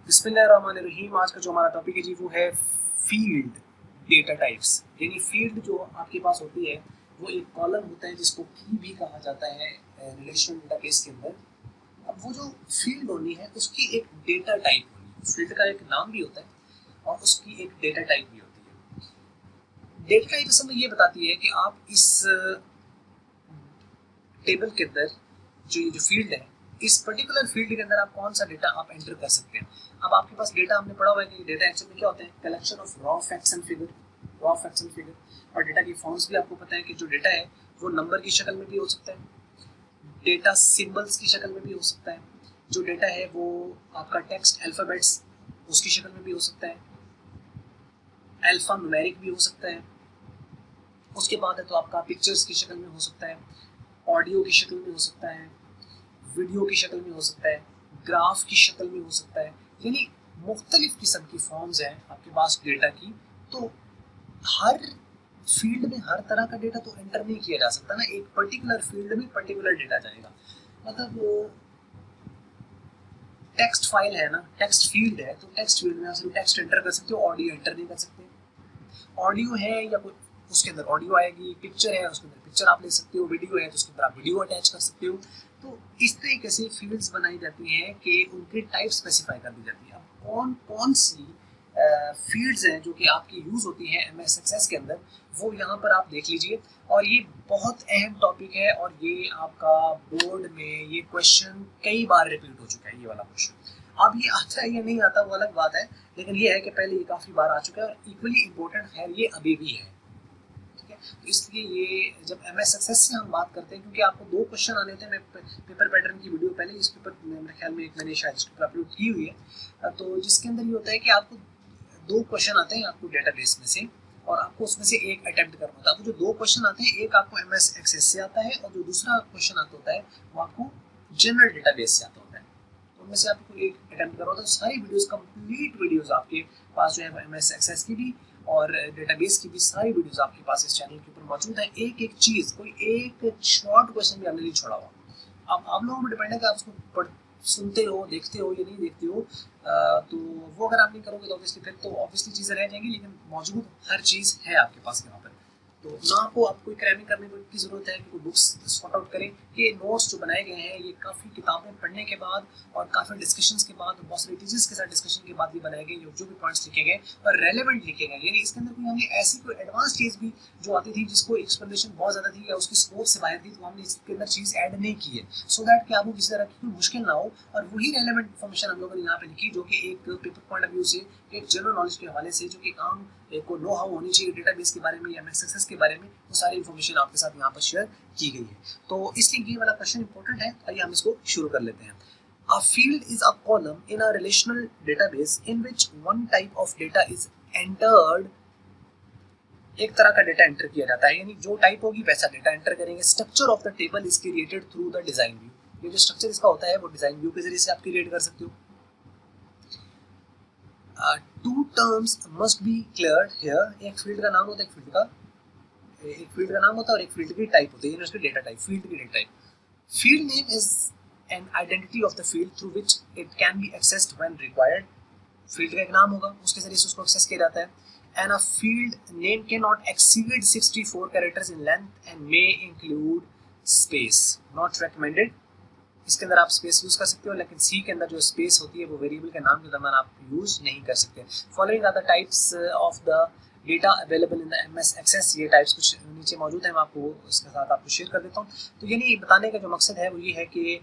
बिस्मिल्लाहिर्रहमानिर्रहीम। आज का जो हमारा टॉपिक है जी वो है फील्ड डेटा टाइप्स। यानी फील्ड जो आपके पास होती है वो एक कॉलम होता है जिसको की भी कहा जाता है रिलेशनल डेटाबेस के अंदर। अब वो जो फील्ड होनी है उसकी एक डेटा टाइप होनी है। फील्ड का एक नाम भी होता है और उसकी एक डेटा टाइप भी होती है। डेटा टाइप असल में ये बताती है कि आप इस टेबल के अंदर जो ये जो फील्ड है, इस पर्टिकुलर फील्ड के अंदर आप कौन सा डेटा आप एंटर कर सकते हैं। अब आपके पास डेटा हमने पढ़ा हुआ है कि डेटा एक्चुअल में क्या होता है, collection of raw facts and figure. Raw facts and figure और डेटा की फॉर्म्स भी आपको पता है कि जो डेटा है वो नंबर की शक्ल में भी हो सकता है, डेटा सिंबल्स की शक्ल में भी हो सकता है, जो डेटा है वो आपका टेक्स्ट अल्फाबेट्स उसकी शक्ल में भी हो सकता है, अल्फा न्यूमेरिक भी हो सकता है। उसके बाद है तो आपका पिक्चर्स की शक्ल में हो सकता है, ऑडियो की शक्ल में हो सकता है, वीडियो की शक्ल में हो सकता है, ग्राफ की शक्ल में हो सकता है। यानी मुख्तलिफ किस्म की फॉर्म्स हैं आपके पास डेटा की। तो हर फील्ड में हर तरह का डेटा तो एंटर नहीं किया जा सकता ना, एक पर्टिकुलर फील्ड में पर्टिकुलर डेटा जाएगा। मतलब टेक्स्ट फाइल है ना, टेक्स्ट फील्ड है, तो टेक्स्ट फील्ड में आप सिर्फ टेक्स्ट एंटर कर सकते हो, ऑडियो एंटर नहीं कर सकते। ऑडियो है या कोई उसके अंदर ऑडियो आएगी, पिक्चर है उसके अंदर पिक्चर आप ले सकते हो, वीडियो है तो उसके अंदर आप वीडियो अटैच कर सकते हो। तो इस तरीके से फील्ड्स बनाई जाती हैं कि उनकी टाइप स्पेसिफाई कर दी जाती है। अब कौन कौन सी फील्ड्स हैं जो कि आपकी यूज़ होती हैं एम एस एक्सेस के अंदर, वो यहाँ पर आप देख लीजिए। और ये बहुत अहम टॉपिक है और ये आपका बोर्ड में ये क्वेश्चन कई बार रिपीट हो चुका है, ये वाला क्वेश्चन। अब ये आता है या नहीं आता वो अलग बात है, लेकिन ये है कि पहले ये काफ़ी बार आ चुका है और इक्वली इम्पोर्टेंट है ये अभी भी है। ठीक है, तो इसलिए ये जब एम एस सक्सेस से हम बात करते हैं, क्योंकि आपको दो क्वेश्चन आने थे। मैं पेपर पैटर्न की वीडियो पहले इस पेपर मेरे ख्याल में एक मैंने शायद इसके ऊपर अपलोड की हुई है। तो जिसके अंदर ये होता है कि आपको दो क्वेश्चन आते हैं आपको डेटाबेस में से और आपको उसमें से एक अटेम्प्ट करना होता है। तो जो दो क्वेश्चन आते हैं, एक आपको एम एस एक्सेस से आता है और जो दूसरा क्वेश्चन आता होता है वो आपको जनरल डेटाबेस से आता होता है। तो उनमें से आपको एक अटेम्प्ट करना होता है। सारी वीडियोस, कंप्लीट वीडियोस आपके पास जो है एम एस एक्सेस की भी और डेटाबेस की भी सारी वीडियोस आपके पास इस चैनल के ऊपर मौजूद है। एक एक चीज़, कोई एक शॉर्ट क्वेश्चन भी हमने नहीं छोड़ा हुआ। अब आप लोगों पर डिपेंड है कि आप उसको पढ़ सुनते हो, देखते हो या नहीं देखते हो। तो वो अगर आप नहीं करोगे तो ऑब्वियसली फिर तो ऑब्वियसली चीज़ें रह जाएंगी, लेकिन मौजूद हर चीज़ है आपके पास यहाँ पर। तो ना आप कोई क्रैमिंग करने की ज़रूरत है कि कोई बुक्स सॉर्ट आउट करें। ये नोट्स जो बनाए गए हैं ये काफ़ी किताबें पढ़ने के बाद और काफ़ी डिस्कशंस के बाद, बहुत सारे टीचर्स के साथ डिस्कशन के बाद भी बनाए गए, जो भी पॉइंट्स लिखे गए और रेलेवेंट लिखे गए। यानी इसके अंदर कोई हमने ऐसी कोई एडवांस चीज़ भी जो आती थी जिसको एक्सप्लेनेशन बहुत ज़्यादा थी या उसकी स्कोप से बाहर थी, तो हमने इसके अंदर चीज़ ऐड नहीं की है, सो दैट कि आपको किसी तरह की कोई मुश्किल ना हो। और वही रेलेवेंट इन्फॉर्मेशन हम लोगों ने यहाँ पे लिखी जो कि एक पेपर पॉइंट ऑफ व्यू से, एक जनरल नॉलेज के हवाले से, जो कि आम एक नो हाउ होनी चाहिए डेटाबेस के बारे में या एक्सेस के बारे में, वो सारी इन्फॉर्मेशन आपके साथ यहाँ पर शेयर की गई है। तो इसलिए ये वाला क्वेश्चन इंपॉर्टेंट है। आइए हम इसको शुरू कर लेते हैं। A field is a column in a relational database in which one type of data is entered। एक तरह का डेटा एंटर किया जाता है, यानी जो टाइप होगी वैसा डेटा एंटर करेंगे। Structure of the table is created through the design view. ये जो स्ट्रक्चर इसका होता है वो डिजाइन व्यू के जरिए से आप क्रिएट कर सकते हो। Two terms must be clear here. एक फील्ड का नाम होता है, एक फील्ड का नाम होता है और एक फील्ड की टाइप होती है, उसकी डेटा टाइप, फील्ड की data type. Field name is an identity of the field through which it can be accessed when required. Field का एक नाम होगा, उसके जरिए से उसको एक्सेस किया जाता है। And a field name can not exceed 64 characters in length and may include space, not recommended. इसके अंदर आप स्पेस यूज कर सकते हो, लेकिन सी के अंदर जो स्पेस होती है वो वेरिएबल के नाम के दरमियान आप यूज नहीं कर सकते। Following are the types of the data available in the MS Access. ये टाइप्स कुछ नीचे मौजूद है, मैं आपको इसके साथ आपको शेयर कर देता हूँ। तो यानी बताने का जो मकसद है वो ये है कि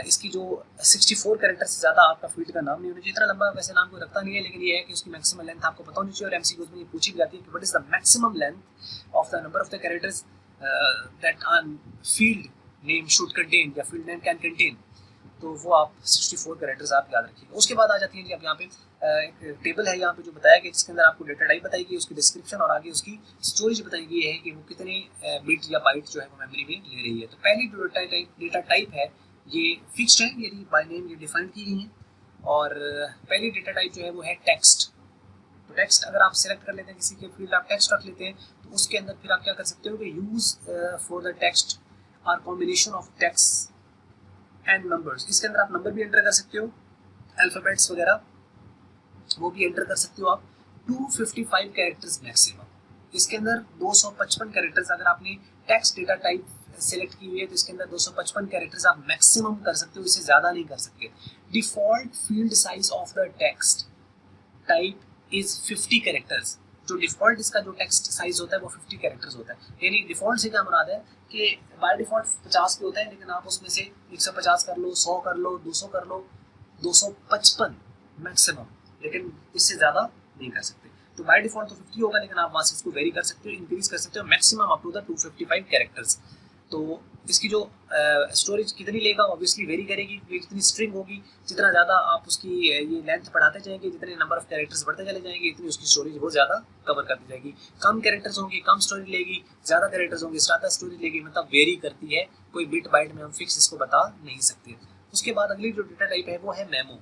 इसकी जो 64 कैरेक्टर से ज़्यादा आपका फील्ड का नाम नहीं होना चाहिए। इतना लंबा वैसे नाम कोई रखता नहीं है, लेकिन ये है कि उसकी मैक्सिमम लेंथ आपको पता होनी चाहिए। और एमसीक्यूज में ये पूछी भी जाती है कि what is the maximum length of the number of the characters that are field name should contain या फील्ड नेम कैन कंटेन। तो वो आप 64 कैरेक्टर्स आप याद रखिए। उसके बाद आ जाती है जी, अब यहाँ पे एक टेबल है यहाँ पे जो बताया गया, जिसके अंदर आपको डेटा टाइप बताई गई, उसकी डिस्क्रिप्शन और आगे उसकी स्टोरेज बताई गई है कि वो कितने बिट या बाइट जो है वो मेमोरी में ले रही है। तो पहली जो डेटा टाइप है ये फिक्स्ड है, यदि बाय नेम ये डिफाइन की गई है। और पहली डेटा टाइप जो है वो है टेक्स्ट। तो टेक्स्ट अगर आप सेलेक्ट कर लेते हैं, किसी के फील्ड आप टेक्स्ट रख लेते हैं, तो उसके अंदर फिर आप क्या कर सकते हो कि use for the text or combination of text and numbers. इसके अंदर आप नंबर भी एंटर कर सकते हो, अल्फाबेट्स वगैरह, वो भी एंटर कर सकते हो आप। 255 कैरेक्टर्स मैक्सिमम। इसके अंदर 255 कैरेक्टर्स, अगर आपने टेक्स्ट डेटा टाइप सेलेक्ट की हुई है तो इसके अंदर 255 कैरेक्टर्स आप मैक्सिमम कर सकते हो, इससे ज़्यादा नहीं कर सकते। Default field size of the text type is 50 characters. जो डिफॉल्ट इसका जो टेक्स्ट साइज होता है वो 50 कैरेक्टर्स होता है। यानी डिफॉल्ट से क्या मुराद है कि बाय डिफॉल्ट 50 के होता है, लेकिन आप उसमें से 150 कर लो, 100 कर लो, 200 कर लो, 255 मैक्सिमम, लेकिन इससे ज़्यादा नहीं कर सकते। तो बाय डिफॉल्ट तो 50 होगा, लेकिन आप वहाँ से इसको वेरी कर सकते हो, इंक्रीज कर सकते हो maximum up to the 255 characters. तो इसकी जो स्टोरेज कितनी लेगा ऑब्वियसली वेरी करेगी, कितनी स्ट्रिंग होगी, जितना ज़्यादा आप उसकी ये लेंथ बढ़ाते जाएंगे, जितने नंबर ऑफ कैरेक्टर्स बढ़ते चले जाएंगे, इतनी उसकी स्टोरेज बहुत ज़्यादा कवर करती जाएगी। कम कैरेक्टर्स होंगे कम स्टोरेज लेगी, ज़्यादा कैरेक्टर्स होंगे ज़्यादा स्टोरेज लेगी, मतलब वेरी करती है, कोई बिट बाइट में हम फिक्स इसको बता नहीं सकते। उसके बाद अगली जो डेटा टाइप है वो है memo.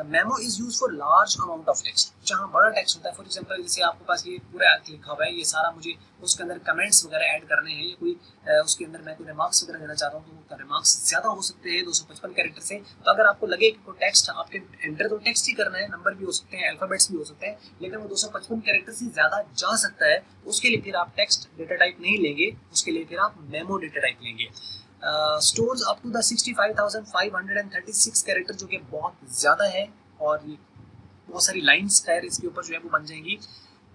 Memo is use for large amount of text, जहाँ बड़ा टेक्स्ट होता है। फॉर एग्जांपल जैसे आपके पास ये पूरा लिखा हुआ है, ये सारा मुझे उसके अंदर कमेंट्स वगैरह ऐड करने हैं, ये कोई उसके अंदर मैं कोई रिमार्क्स वगैरह देना चाहता हूँ, तो रिमार्क्स ज़्यादा हो सकते हैं 255 कैरेक्टर से। तो अगर आपको लगे कि कोई टेक्स्ट आपके एंटर तो टेक्स्ट ही करना है, नंबर भी हो सकते हैं, अल्फाबेट्स भी हो सकते हैं, लेकिन वो 255 कैरेक्टर से ज़्यादा जा सकता है, उसके लिए फिर आप टेक्स्ट डेटा टाइप नहीं लेंगे, उसके लिए फिर आप मेमो डेटा टाइप लेंगे। Stores up to the 65,536 character, जो कि बहुत ज़्यादा है, और ये बहुत सारी लाइन्स खैर इसके ऊपर जो है वो बन जाएंगी।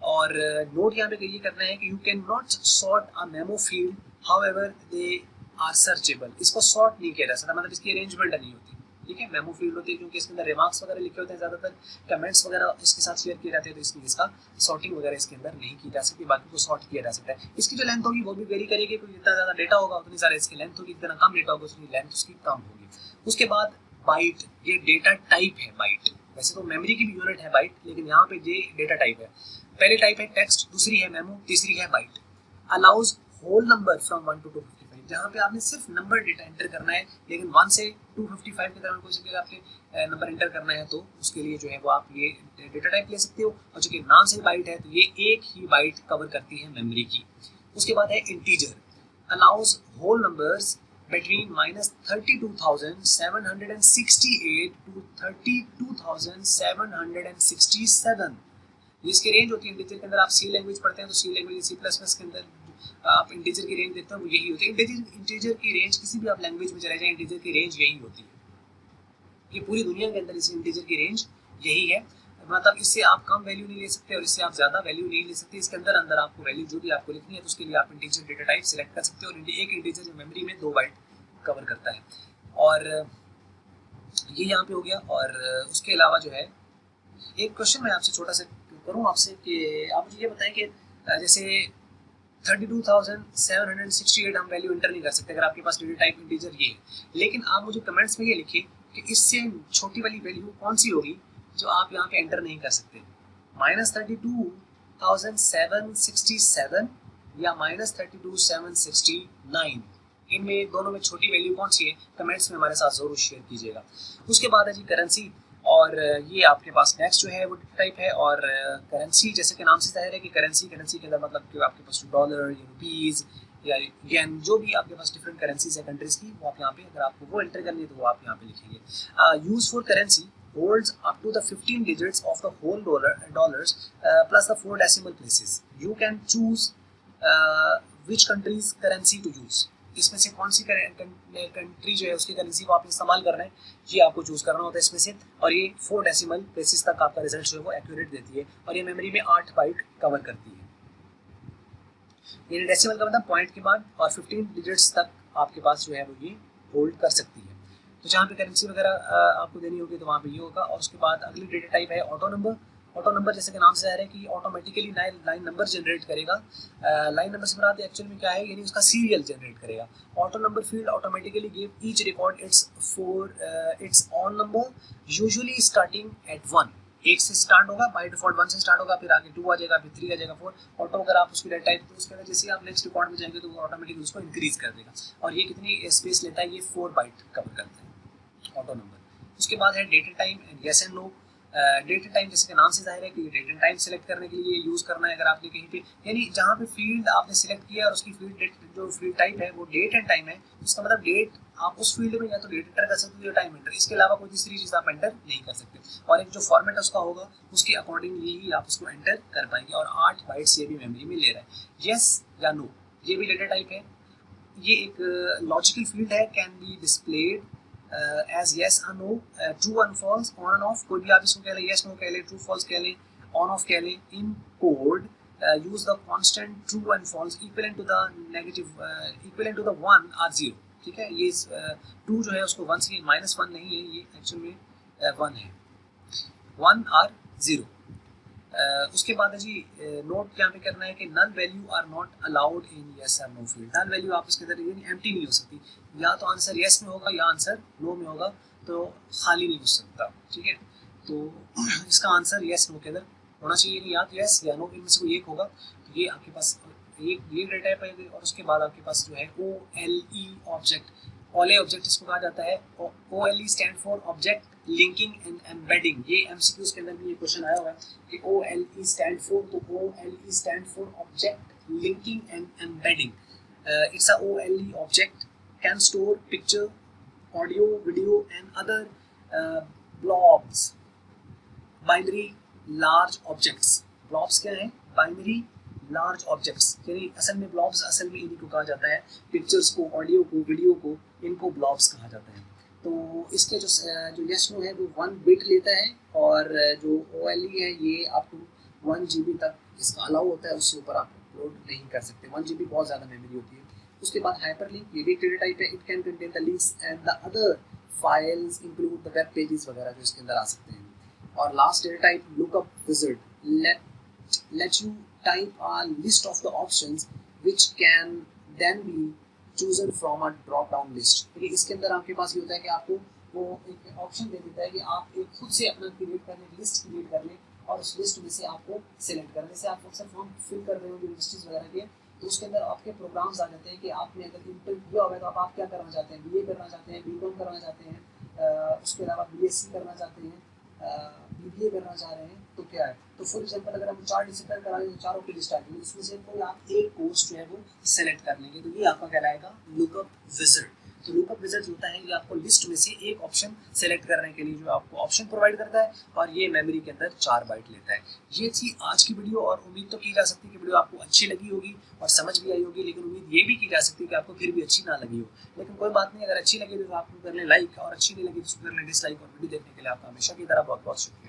और नोट यहाँ पे ये करना है कि you can not sort a memo field however they are searchable. इसको सॉर्ट नहीं किया जा सकता, मतलब इसकी अरेंजमेंट नहीं होती, ठीक है। मेमो फील्ड होती है क्योंकि इसके अंदर रिमार्क्स वगैरह लिखे होते हैं, ज़्यादातर कमेंट्स वगैरह इसके साथ शेयर किए जाते हैं, तो इसलिए इसका सॉर्टिंग वगैरह इसके अंदर नहीं की जा सकती, बाकी को सॉर्ट किया जा सकता है। इसकी जो लेंथ होगी वो भी वेरी करेगी, क्योंकि जितना ज़्यादा डेटा होगा उतनी सारी इसकी लेंथ होगी, जितना कम डेटा होगा उसकी लेंथ उसकी कम होगी। उसके बाद बाइट, ये डेटा टाइप है बाइट। वैसे तो मेमोरी की भी यूनिट है बाइट, लेकिन यहाँ पे ये डेटा टाइप है। पहले टाइप है टेक्स्ट, दूसरी है मेमो, तीसरी है byte. Allows whole number from 1 to 255, जहाँ पे आपने सिर्फ नंबर डेटा एंटर करना है, लेकिन 1 से 255 के दौरान कोई सी जगह आपके नंबर एंटर करना है तो उसके लिए जो है वो आप ये डेटा टाइप ले सकते हो। और चूंकि नाम से बाइट है तो ये एक ही बाइट कवर करती है मेमोरी की। उसके बाद है integer, allows whole numbers between -32,768 to 32,767। जिसकी रेंज होती है इंटीजर के अंदर, आप सी लैंग्वेज पढ़ते हैं तो सी लैंग्वेज सी प्लस प्लस के अंदर आप इंटीजर की रेंज देखते हैं वो यही होती है। इंटीजर की रेंज किसी भी आप लैंग्वेज में चले जाएं, इंटीजर की रेंज यही होती है। ये पूरी दुनिया के अंदर इस इंटीजर की रेंज यही है, मतलब इससे आप कम वैल्यू नहीं ले सकते और इससे आप ज़्यादा वैल्यू नहीं ले सकते। इसके अंदर अंदर आपको वैल्यू जो भी आपको लिखनी है तो उसके लिए आप इंटीजर डेटा टाइप सेलेक्ट कर सकते हो, और एक इंटीजर जो मेमोरी में 2 बाइट कवर करता है। और ये यहाँ पे हो गया। और उसके अलावा जो है एक क्वेश्चन मैं आपसे छोटा सा करूँ आपसे कि आप मुझे ये बताएं कि जैसे 32,768 हम वैल्यू एंटर नहीं कर सकते अगर आपके पास डेटा टाइप इंटीजर ये है, लेकिन आप मुझे कमेंट्स में ये लिखिए कि इससे छोटी वाली वैल्यू कौन सी होगी जो आप यहाँ पे एंटर नहीं कर सकते, -32,767 या -32,769, इनमें दोनों में छोटी वैल्यू कौन सी है, कमेंट्स में हमारे साथ जरूर शेयर कीजिएगा। उसके बाद है जी करेंसी, और ये आपके पास नेक्स्ट जो है वो टाइप है। और करेंसी जैसे कि नाम से जाहिर है कि करेंसी के अंदर मतलब कि आपके पास डॉलर या रुपीज़ या येन, जो भी आपके पास डिफरेंट करेंसीज है कंट्रीज की, वो आप यहाँ पे अगर आपको वो एंटर करनी है तो वो आप यहाँ पे लिखेंगे। Use for currency holds up to the 15 digits of the whole dollars plus the 4 decimal places. You can choose which country's currency to use. इसमें से कौन सी कंट्री जो है उसकी करेंसी को आप इस्तेमाल कर रहे हैं, ये आपको चूज करना होता है इसमें से। और ये 4 डेसिमल प्लेसेस तक आपका रिजल्ट जो है वो एक्यूरेट देती है, और ये मेमोरी में 8 बाइट कवर करती है। ये डेसिमल का मतलब पॉइंट के बाद, और 15 डिजिट्स तक आपके पास जो है वो ये होल्ड कर सकती है। तो जहाँ पे करेंसी वगैरह आपको देनी होगी तो वहाँ पे ये होगा। और उसके बाद अगली डेटा टाइप है ऑटो नंबर। ऑटो नंबर जैसे कि नाम से आ रहा है कि ऑटोमेटिकली लाइन नंबर जनरेट करेगा। लाइन नंबर से मुराद एक्चुअल में क्या है, यानी उसका सीरियल जनरेट करेगा। Auto number field automatically give each record it's on number, usually starting at 1। एक से स्टार्ट होगा, बाय डिफॉल्ट 1 से स्टार्ट होगा, फिर आगे 2 आ जाएगा, फिर 3 आ जाएगा, 4। ऑटो अगर आप उसकी डेटा टाइप तो उसके अंदर जैसे आप नेक्स्ट रिकॉर्ड में जाएंगे तो वो ऑटोमेटिकली उसको इंक्रीज कर देगा। और ये कितनी स्पेस लेता है, ये 4 बाइट कवर करता है ऑटो नंबर। उसके बाद है data time and yes and no. Date and time, जैसे कि नाम से जाहिर है कि डेट एंड टाइम सेलेक्ट करने के लिए यूज़ करना है अगर आपने कहीं पे, यानी जहाँ पे फील्ड आपने सिलेक्ट किया और उसकी फील्ड जो फील्ड टाइप है वो डेट एंड टाइम है, इसका मतलब डेट आप उस फील्ड में या तो डेट एंटर कर सकते हो या टाइम एंटर, इसके अलावा कोई तीसरी चीज़ आप एंटर नहीं कर सकते। और एक जो फॉर्मेट उसका होगा उसके अकॉर्डिंगली ही आप उसको एंटर कर पाएंगे। और 8 बाइट्स ये भी मेमोरी में ले रहा है। यस या नो, ये भी डेटा टाइप है। ये एक लॉजिकल फील्ड है, can be displayed as yes और no, true and false, on and off, कोई भी आप इसको कह ले, यस नो कह ले, ट्रू फॉल्स कह ले, ऑन ऑफ कह ले। In code use the constant true and false equivalent to the negative, equivalent to the 1 और 0। ठीक है, ये ट्रू जो है उसको 1 से, -1 नहीं है, ये एक्चुअल में 1 है, 1 और 0। उसके बाद है जी नोट यहाँ पे करना है कि null value are not allowed in yes और नो फील्ड। नल वैल्यू आप इसके अंदर एम्प्टी नहीं हो सकती, या तो आंसर यस में होगा या आंसर नो में होगा, तो खाली नहीं हो सकता। ठीक है, तो इसका आंसर यस नो के अंदर होना चाहिए, या तो यस या नो, इनमें से कोई एक होगा। तो ये आपके पास एक ये डेटा टाइप है। और उसके बाद आपके पास जो है OLE ऑब्जेक्ट, ओले ऑब्जेक्ट इसको कहा जाता है। OLE stand for object linking and embedding. ये MCQs के अंदर भी ये क्वेश्चन आया हुआ है कि OLE स्टैंड फॉर, तो OLE stand for object linking and embedding. It's a OLE object can store picture, audio, video and other blobs, binary large objects. Blobs क्या है? बाइनरी लार्ज ऑब्जेक्ट्स, यानी असल में ब्लॉब्स असल में इन्हीं को कहा जाता है, पिक्चर्स को, ऑडियो को, वीडियो को, इनको ब्लॉब्स कहा जाता है। तो इसके जो यस नो है वो 1 बिट लेता है, और जो OLE है ये आपको 1 GB तक इसका अलाउ होता है, उससे ऊपर आप अपलोड नहीं कर सकते। 1 GB बहुत ज़्यादा मेमोरी होती है। उसके बाद हाइपरलिंक, ये भी डेटा टाइप है। It can contain the links and the other files include the web pages वगैरह जो इसके अंदर आ सकते हैं। और last data type lookup wizard, let you type a list of the options which can then be chosen from a drop down list। देखिए इसके अंदर आपके पास ये होता है कि आपको वो एक ऑप्शन दे देता है कि आप एक खुद से अपना क्रिएट कर लें, लिस्ट क्रिएट कर लें, और उस लिस्ट में से आपको सेलेक्ट करने से आप अक्सर फॉर्म फिल कर रहे हो यूनिवर्सिटीज वगैरह के, तो उसके अंदर आपके प्रोग्राम्स आ जाते हैं कि आपने अगर इंटर किया हुआ है तो आप क्या करना चाहते हैं, BA करना चाहते हैं, BCom करना चाहते हैं, उसके अलावा BSc करना चाहते हैं, BBA करना चाह रहे हैं, तो क्या है। तो फॉर एग्जांपल अगर हम 4 डिसिप्लिन करा लें, चारों की लिस्ट आ गई, उसमें से कोई आप एक कोर्स जो है वो सेलेक्ट कर लेंगे, तो ये आपका कहलाएगा लुकअप विजार्ड। तो लुकअप विजार्ड जो होता है ये आपको लिस्ट में से एक ऑप्शन सेलेक्ट करने के लिए जो आपको ऑप्शन प्रोवाइड करता है, और ये मेमोरी के अंदर 4 बाइट लेता है। ये थी आज की वीडियो, और उम्मीद तो की जा सकती है कि वीडियो आपको अच्छी लगी होगी और समझ भी आई होगी, लेकिन उम्मीद ये भी की जा सकती है कि आपको फिर भी अच्छी ना लगी हो। लेकिन कोई बात नहीं, अगर अच्छी लगी तो आप कर लें लाइक, और अच्छी नहीं लगी तो कर लें डिसलाइक। और वीडियो देखने के लिए आपका हमेशा की तरह बहुत बहुत शुक्रिया।